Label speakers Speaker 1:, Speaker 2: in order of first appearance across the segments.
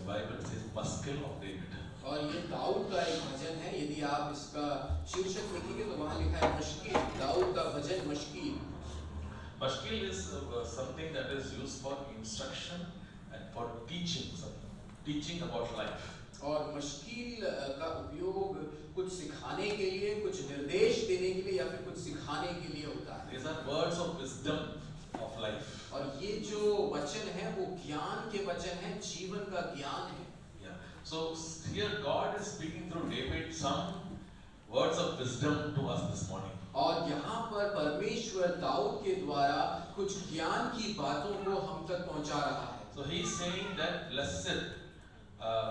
Speaker 1: the Bible says Maskil of David.
Speaker 2: और ये दाऊद का एक भजन है. यदि आप इसका शीर्षक देखेंगे तो वहाँ लिखा है मशकील. दाऊद का भजन मशकील.
Speaker 1: Mashkil is something that is used for instruction and for teaching about life.
Speaker 2: और मशकील का उपयोग कुछ सिखाने के लिए, कुछ निर्देश देने के लिए या फिर कुछ सिखाने के लिए होता है.
Speaker 1: These are words of wisdom of life.
Speaker 2: और ये जो वचन है वो ज्ञान के वचन है, जीवन का ज्ञान है.
Speaker 1: Yeah. So here God is speaking through David some words of wisdom to us this morning.
Speaker 2: और यहाँ पर परमेश्वर दाऊद के द्वारा कुछ ज्ञान की बातों को हम तक पहुँचा रहा है.
Speaker 1: So he is saying that blessed,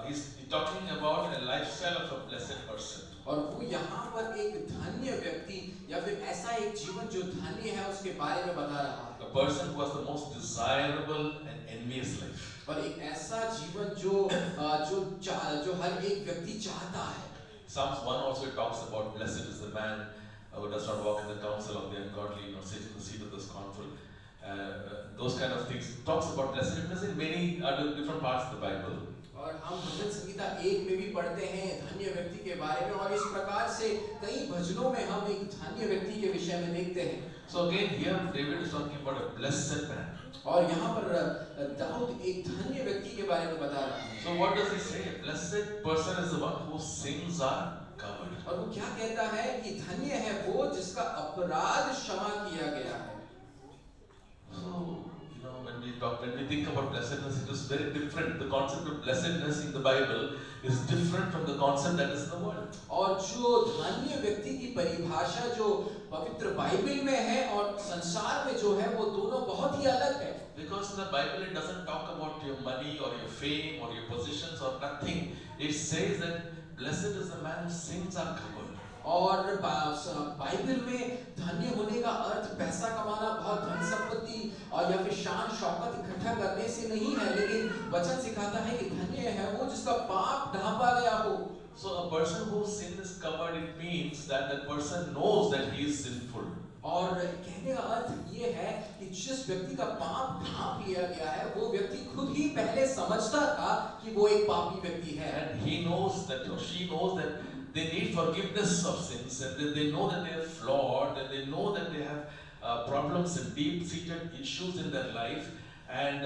Speaker 1: he's talking about a lifestyle of a blessed person.
Speaker 2: और वो यहाँ पर एक धन्य व्यक्ति या फिर ऐसा एक जीवन जो धन्य है उसके बारे में बता रहा है.
Speaker 1: A person who has the most desirable and envious life.
Speaker 2: और एक ऐसा जीवन जो हर एक व्यक्ति चाहता है.
Speaker 1: Psalms 1 also talks about blessed is the man who does not walk in the counsel of the ungodly, nor sit in the seat of the scornful. Those kind of things. It talks about blessedness in many other different parts of the Bible.
Speaker 2: और हम भजन संहिता 1 में भी पढ़ते हैं धन्य व्यक्ति के बारे में, और इस प्रकार से कई भजनों में हम एक धन्य व्यक्ति के विषय में देखते हैं.
Speaker 1: So again here David is talking about a blessed man.
Speaker 2: और यहाँ पर दाऊद एक धन्य व्यक्ति के बारे में बता रहा है.
Speaker 1: So what does he say? A blessed person is the one whose sins are covered.
Speaker 2: और वो क्या कहता है कि धन्य है वो जिसका अपराध क्षमा किया गया है.
Speaker 1: So when we think about blessedness, it is very different. The concept of blessedness in the Bible is different from the concept that is in the world.
Speaker 2: और जो धन्य व्यक्ति की परिभाषा जो पवित्र बाइबल में है और संसार में जो है वो दोनों बहुत ही अलग है.
Speaker 1: Because in the Bible it doesn't talk about your money or your fame or your positions or nothing. It says that blessed is the man whose sins are covered.
Speaker 2: और बाइबल में धन्य होने का अर्थ पैसा कमाना, बहुत धन संपत्ति और या फिर शान शौकत इकट्ठा करने से नहीं है, लेकिन वचन सिखाता है कि धन्य है वो जिसका पाप ढांपा गया हो.
Speaker 1: So a person whose sin is covered, it means that that person knows that he is sinful.
Speaker 2: और कहने का अर्थ ये है कि जिस व्यक्ति का पाप ढांप लिया गया है वो व्यक्ति खुद ही पहले समझता था कि वो एक पापी व्यक्ति है.
Speaker 1: And he knows that, or she knows that they need forgiveness of sins, and they know that they are flawed, and they know that they have problems and deep-seated issues in their life, and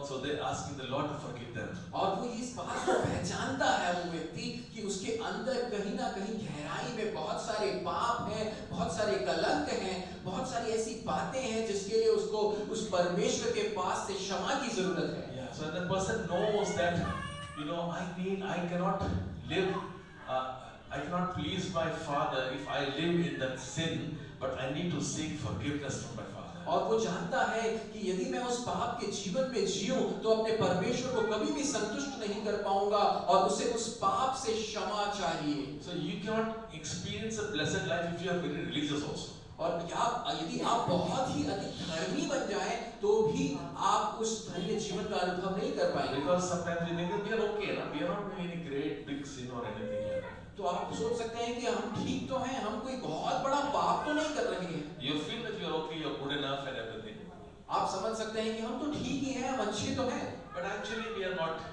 Speaker 1: so they're asking the Lord to forgive them.
Speaker 2: और वो इस बात को पहचानता है वो व्यक्ति कि उसके अंदर कहीं ना कहीं गहराई में बहुत सारे पाप हैं, बहुत सारे कलंक हैं, बहुत सारी ऐसी बातें हैं जिसके लिए उसको उस परमेश्वर के पास से क्षमा की जरूरत है.
Speaker 1: Yeah, so the person knows that I cannot please my Father if I live in that sin, but I need to seek forgiveness from my Father.
Speaker 2: और वो जानता है कि यदि मैं उस पाप के जीवन में जीऊं तो अपने परमेश्वर को कभी भी संतुष्ट नहीं कर पाऊंगा और उसे उस पाप से क्षमा चाहिए.
Speaker 1: So you cannot experience a blessed life if you are very religious also.
Speaker 2: और यदि आप बहुत ही अधिक धर्मी बन जाएं तो भी आप उस धन्य जीवन का अनुभव नहीं कर पाएंगे.
Speaker 1: Because sometimes we think that we are okay, we are not doing any great big sin or anything like that.
Speaker 2: तो आप सोच सकते हैं कि हम ठीक तो हैं, हम कोई बहुत बड़ा पाप तो नहीं कर रहे हैं.
Speaker 1: You feel that you are okay, you are good enough and everything.
Speaker 2: आप समझ सकते हैं कि हम तो ठीक ही हैं, हम अच्छे तो हैं.
Speaker 1: But actually we are not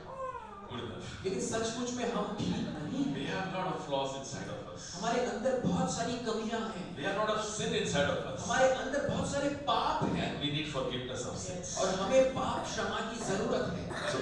Speaker 1: good enough.
Speaker 2: लेकिन सचमुच में हम ठीक नहीं.
Speaker 1: We have a lot of flaws inside of us.
Speaker 2: हमारे अंदर बहुत सारी कमियां हैं.
Speaker 1: We have a lot of sin inside of us.
Speaker 2: हमारे अंदर बहुत सारे पाप हैं.
Speaker 1: We need forgiveness of sins.
Speaker 2: और हमें पाप क्षमा की जरूरत है.
Speaker 1: So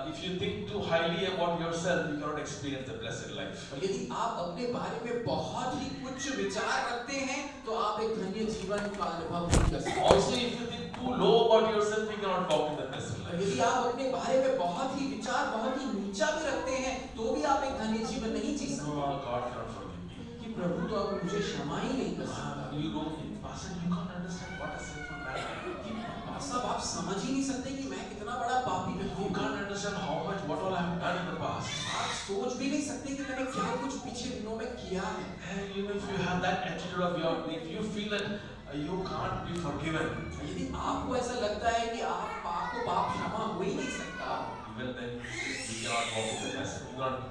Speaker 1: if you think too highly about yourself, you cannot experience the blessed life.
Speaker 2: यदि आप अपने बारे में बहुत ही उच्च विचार रखते हैं तो आप एक धन्य जीवन का अनुभव नहीं कर सकते.
Speaker 1: Also, if you think too low about yourself, you cannot walk in the blessed life.
Speaker 2: यदि आप अपने बारे में बहुत ही विचार बहुत ही नीचा भी रखते हैं तो भी आप एक धन्य जीवन नहीं जी सकते.
Speaker 1: No, God cannot forgive me.
Speaker 2: कि प्रभु तो अब मुझे क्षमा ही नहीं कर सकता.
Speaker 1: You don't, Pastor, you can't understand what a sinful man I am.
Speaker 2: सब आप समझ ही नहीं सकते कि मैं कितना बड़ा पापी व्यक्ति हूँ.
Speaker 1: You can't understand how much what all I have done in the past.
Speaker 2: आप सोच भी नहीं सकते कि मैंने क्या कुछ पीछे दिनों में किया है.
Speaker 1: And even if you have that attitude of your, if you feel that you can't be forgiven,
Speaker 2: यदि आपको ऐसा लगता है कि आपको पाप क्षमा हो ही नहीं सकता,
Speaker 1: even then you cannot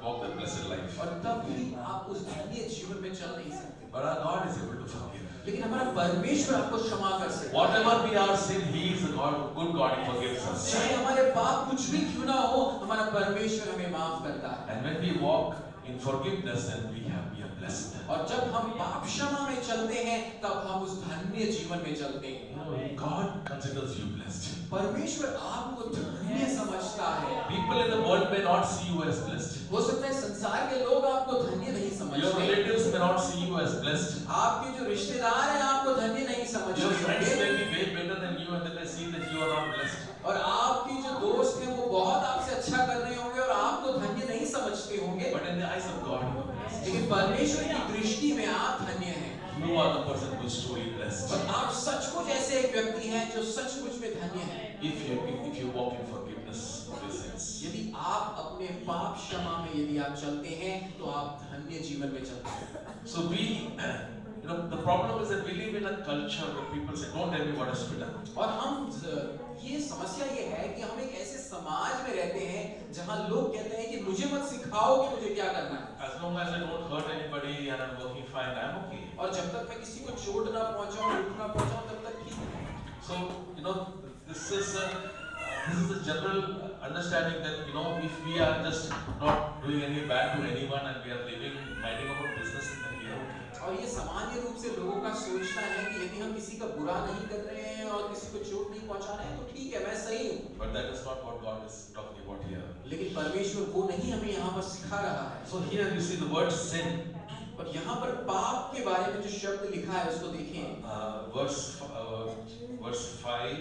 Speaker 1: walk the blessed life.
Speaker 2: और तब भी आप उस धन्य जीवन में चल नहीं सकते.
Speaker 1: But our God is able to forgive.
Speaker 2: लेकिन हमारा परमेश्वर आपको क्षमा कर सकता है।
Speaker 1: Whatever be our sin, He is a God, good God, He forgives us.
Speaker 2: चाहे हमारे पाप कुछ भी क्यों ना हो, हमारा परमेश्वर हमें माफ करता है।
Speaker 1: And when we walk in forgiveness, then we are blessed.
Speaker 2: और जब हम पाप क्षमा में चलते हैं, तब हम उस धन्य जीवन में चलते हैं।
Speaker 1: You know, God considers you blessed.
Speaker 2: परमेश्वर आपको धन्य समझता है।
Speaker 1: People in the world may not see you as blessed.
Speaker 2: हो सकता है संसार के लोग आपको धन्य नहीं
Speaker 1: Your
Speaker 2: समझते।
Speaker 1: relatives may not see you as blessed.
Speaker 2: आपके जो रिश्तेदार हैं आपको धन्य नहीं
Speaker 1: Your friends
Speaker 2: समझते।
Speaker 1: may be way better than you, and then they see that you are not blessed.
Speaker 2: और आपके जो दोस्त हैं वो बहुत आपसे अच्छा कर रहे होंगे और आप तो धन्य नहीं समझते होंगे।
Speaker 1: But in the eyes of God, you are blessed.
Speaker 2: लेकिन परमेश्वर की दृष्टि में आप धन्य हैं।
Speaker 1: You are the person who is truly blessed.
Speaker 2: और आप सचमुच ऐसे एक व्यक्ति हैं जो सचमुच में धन्य हैं।
Speaker 1: If you walk in forgiveness of your sins.
Speaker 2: यदि आप अपने पाप क्षमा में यदि आप चलते हैं, तो आप धन्य जीवन में चलते हैं।
Speaker 1: So you know, the problem is that we live in a culture where people say, "Don't tell me what has to be done."
Speaker 2: और ये समस्या ये है कि हम एक ऐसे समाज में रहते हैं जहां लोग कहते हैं कि मुझे मत सिखाओ कि मुझे क्या करना है।
Speaker 1: As long as I don't hurt anybody and I'm working fine, I'm okay.
Speaker 2: और जब तक मैं किसी को चोट ना पहुंचाऊं, दुख ना पहुंचाऊं, तब तक ठीक है।
Speaker 1: So you know, this is a general understanding that, you know, if we are just not doing any bad to anyone and we are living, minding our own business, then we are okay.
Speaker 2: और ये सामान्य रूप से लोगों का सोचना है कि यदि हम किसी का बुरा नहीं कर रहे हैं और किसी को चोट नहीं पहुंचा रहे हैं, तो ठीक है, मैं सही हूँ।
Speaker 1: But that is not what God is talking about here.
Speaker 2: लेकिन परमेश्वर वो नहीं हमें यहाँ पर सिखा रहा है।
Speaker 1: So here you see the word sin.
Speaker 2: और यहाँ पर पाप के बारे में जो शब्द लिखा है उसको देखें।
Speaker 1: Verse 5